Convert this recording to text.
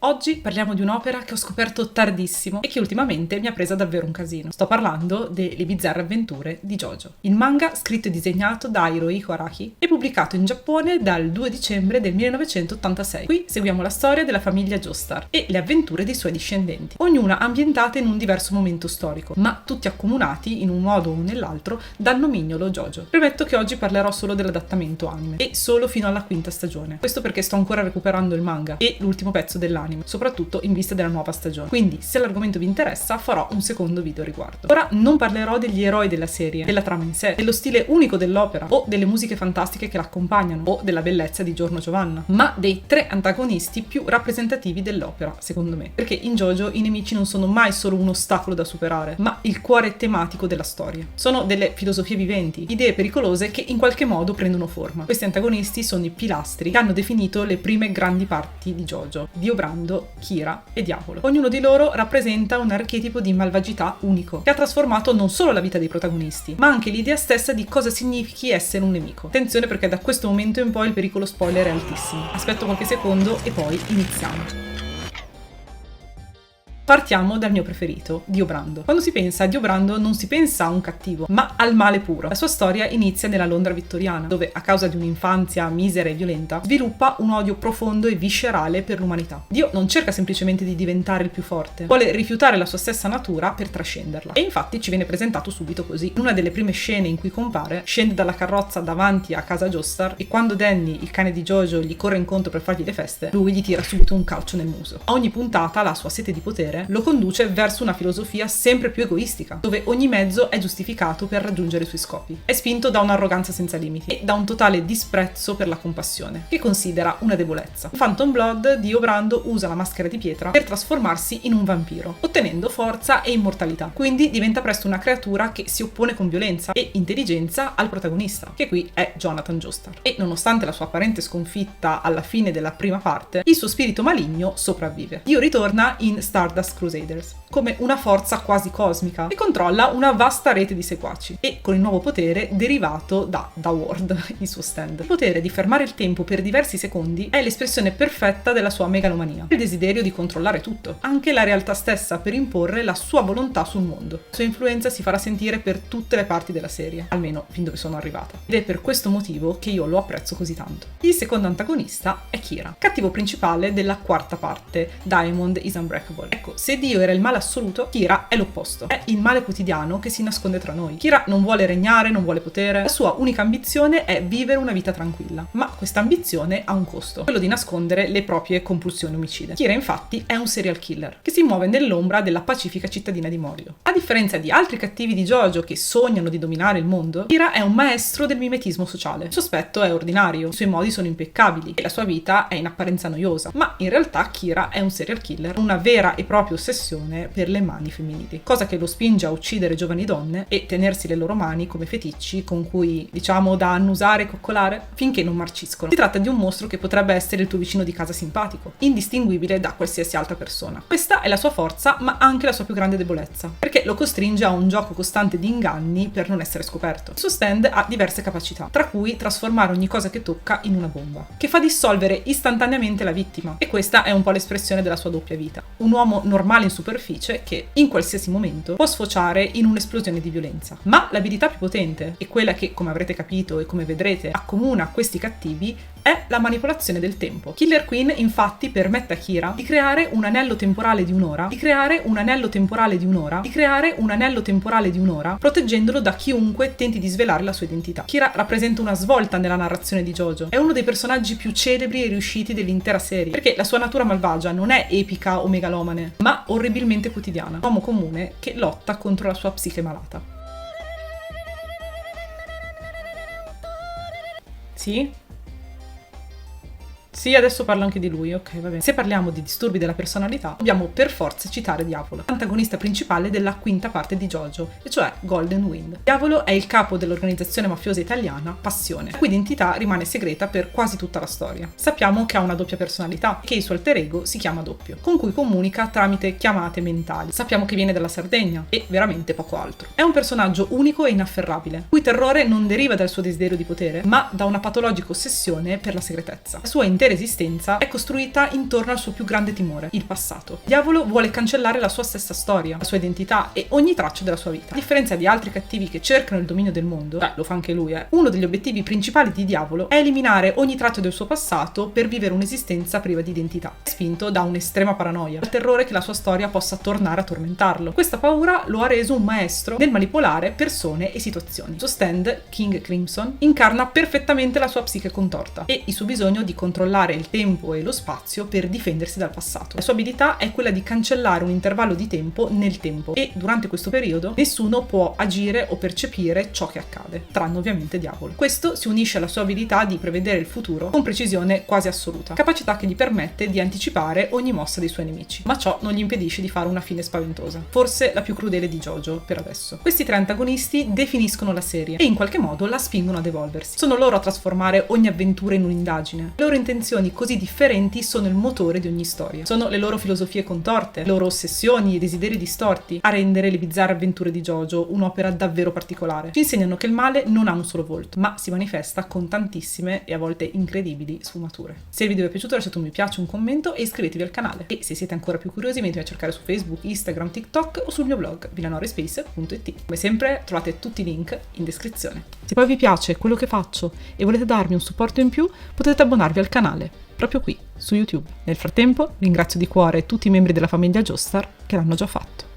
Oggi parliamo di un'opera che ho scoperto tardissimo e che ultimamente mi ha presa davvero un casino. Sto parlando delle bizzarre avventure di JoJo. Il manga, scritto e disegnato da Hirohiko Araki, è pubblicato in Giappone dal 2 dicembre del 1986. Qui seguiamo la storia della famiglia Joestar e le avventure dei suoi discendenti, ognuna ambientata in un diverso momento storico, ma tutti accomunati in un modo o nell'altro dal nomignolo JoJo. Premetto che oggi parlerò solo dell'adattamento anime e solo fino alla quinta stagione. Questo perché sto ancora recuperando il manga e l'ultimo pezzo dell'anime, soprattutto in vista della nuova stagione. Quindi, se l'argomento vi interessa, farò un secondo video a riguardo. Ora non parlerò degli eroi della serie, della trama in sé, dello stile unico dell'opera o delle musiche fantastiche che l'accompagnano o della bellezza di Giorno Giovanna, ma dei tre antagonisti più rappresentativi dell'opera, secondo me. Perché in JoJo i nemici non sono mai solo un ostacolo da superare, ma il cuore tematico della storia. Sono delle filosofie viventi, idee pericolose che in qualche modo prendono forma. Questi antagonisti sono i pilastri che hanno definito le prime grandi parti di JoJo: Diobrando, Kira e Diavolo. Ognuno di loro rappresenta un archetipo di malvagità unico, che ha trasformato non solo la vita dei protagonisti, ma anche l'idea stessa di cosa significhi essere un nemico. Attenzione, perché da questo momento in poi il pericolo spoiler è altissimo. Aspetto qualche secondo e poi iniziamo. Partiamo dal mio preferito, Diobrando. Quando si pensa a Diobrando non si pensa a un cattivo, ma al male puro. La sua storia inizia nella Londra vittoriana, dove a causa di un'infanzia misera e violenta sviluppa un odio profondo e viscerale per l'umanità. Dio non cerca semplicemente di diventare il più forte, vuole rifiutare la sua stessa natura per trascenderla. E infatti ci viene presentato subito così. In una delle prime scene in cui compare, scende dalla carrozza davanti a casa Joestar e quando Danny, il cane di JoJo, gli corre incontro per fargli le feste, lui gli tira subito un calcio nel muso. A ogni puntata la sua sete di potere lo conduce verso una filosofia sempre più egoistica, dove ogni mezzo è giustificato per raggiungere i suoi scopi. È spinto da un'arroganza senza limiti e da un totale disprezzo per la compassione, che considera una debolezza. In Phantom Blood, Diobrando usa la maschera di pietra per trasformarsi in un vampiro, ottenendo forza e immortalità. Quindi diventa presto una creatura che si oppone con violenza e intelligenza al protagonista, che qui è Jonathan Joestar. E nonostante la sua apparente sconfitta alla fine della prima parte, il suo spirito maligno sopravvive. Dio ritorna in Stardust Crusaders come una forza quasi cosmica e controlla una vasta rete di seguaci, e con il nuovo potere derivato da Ward, il suo stand. Il potere di fermare il tempo per diversi secondi è l'espressione perfetta della sua megalomania, il desiderio di controllare tutto, anche la realtà stessa, per imporre la sua volontà sul mondo. La sua influenza si farà sentire per tutte le parti della serie, almeno fin dove sono arrivata, ed è per questo motivo che io lo apprezzo così tanto. Il secondo antagonista è Kira, cattivo principale della quarta parte, Diamond is Unbreakable. Ecco, se Dio era il male assoluto, Kira è l'opposto. È il male quotidiano che si nasconde tra noi. Kira non vuole regnare, non vuole potere. La sua unica ambizione è vivere una vita tranquilla. Ma questa ambizione ha un costo, quello di nascondere le proprie compulsioni omicide. Kira, infatti, è un serial killer che si muove nell'ombra della pacifica cittadina di Morio. A differenza di altri cattivi di JoJo che sognano di dominare il mondo, Kira è un maestro del mimetismo sociale. Il suo aspetto è ordinario, i suoi modi sono impeccabili e la sua vita è in apparenza noiosa. Ma in realtà Kira è un serial killer, una vera e propria ossessione per le mani femminili, cosa che lo spinge a uccidere giovani donne e tenersi le loro mani come feticci con cui, diciamo, da annusare e coccolare finché non marciscono. Si tratta di un mostro che potrebbe essere il tuo vicino di casa simpatico, indistinguibile da qualsiasi altra persona. Questa è la sua forza, ma anche la sua più grande debolezza, perché lo costringe a un gioco costante di inganni per non essere scoperto. Il suo stand ha diverse capacità, tra cui trasformare ogni cosa che tocca in una bomba, che fa dissolvere istantaneamente la vittima, e questa è un po' l'espressione della sua doppia vita. Un uomo normale in superficie che in qualsiasi momento può sfociare in un'esplosione di violenza. Ma l'abilità più potente, e quella che, come avrete capito e come vedrete, accomuna questi cattivi, è la manipolazione del tempo. Killer Queen infatti permette a Kira di creare un anello temporale di un'ora, proteggendolo da chiunque tenti di svelare la sua identità. Kira rappresenta una svolta nella narrazione di JoJo. È uno dei personaggi più celebri e riusciti dell'intera serie, perché la sua natura malvagia non è epica o megalomane, ma orribilmente quotidiana. Un uomo comune che lotta contro la sua psiche malata. Sì? Sì, adesso parlo anche di lui, ok, va bene. Se parliamo di disturbi della personalità, dobbiamo per forza citare Diavolo, antagonista principale della quinta parte di JoJo, e cioè Golden Wind. Diavolo è il capo dell'organizzazione mafiosa italiana Passione, la cui identità rimane segreta per quasi tutta la storia. Sappiamo che ha una doppia personalità, che il suo alter ego si chiama Doppio, con cui comunica tramite chiamate mentali. Sappiamo che viene dalla Sardegna, e veramente poco altro. È un personaggio unico e inafferrabile, cui terrore non deriva dal suo desiderio di potere, ma da una patologica ossessione per la segretezza. La sua intera l'intera esistenza è costruita intorno al suo più grande timore, il passato. Il diavolo vuole cancellare la sua stessa storia, la sua identità e ogni traccia della sua vita. A differenza di altri cattivi che cercano il dominio del mondo, lo fa anche lui, uno degli obiettivi principali di Diavolo è eliminare ogni traccia del suo passato per vivere un'esistenza priva di identità. È spinto da un'estrema paranoia, dal terrore che la sua storia possa tornare a tormentarlo. Questa paura lo ha reso un maestro nel manipolare persone e situazioni. Il suo stand, King Crimson, incarna perfettamente la sua psiche contorta e il suo bisogno di controllare il tempo e lo spazio per difendersi dal passato. La sua abilità è quella di cancellare un intervallo di tempo nel tempo e durante questo periodo nessuno può agire o percepire ciò che accade, tranne ovviamente Diavolo. Questo si unisce alla sua abilità di prevedere il futuro con precisione quasi assoluta, capacità che gli permette di anticipare ogni mossa dei suoi nemici, ma ciò non gli impedisce di fare una fine spaventosa, forse la più crudele di JoJo per adesso. Questi tre antagonisti definiscono la serie e in qualche modo la spingono ad evolversi. Sono loro a trasformare ogni avventura in un'indagine. Le loro intenzioni così differenti sono il motore di ogni storia. Sono le loro filosofie contorte, le loro ossessioni e desideri distorti a rendere le bizzarre avventure di JoJo un'opera davvero particolare. Ci insegnano che il male non ha un solo volto, ma si manifesta con tantissime e a volte incredibili sfumature. Se il video vi è piaciuto lasciate un mi piace, un commento e iscrivetevi al canale. E se siete ancora più curiosi venite a cercare su Facebook, Instagram, TikTok o sul mio blog villanorespace.it. Come sempre trovate tutti i link in descrizione. Se poi vi piace quello che faccio e volete darmi un supporto in più, potete abbonarvi al canale, proprio qui, su YouTube. Nel frattempo ringrazio di cuore tutti i membri della famiglia Joestar che l'hanno già fatto.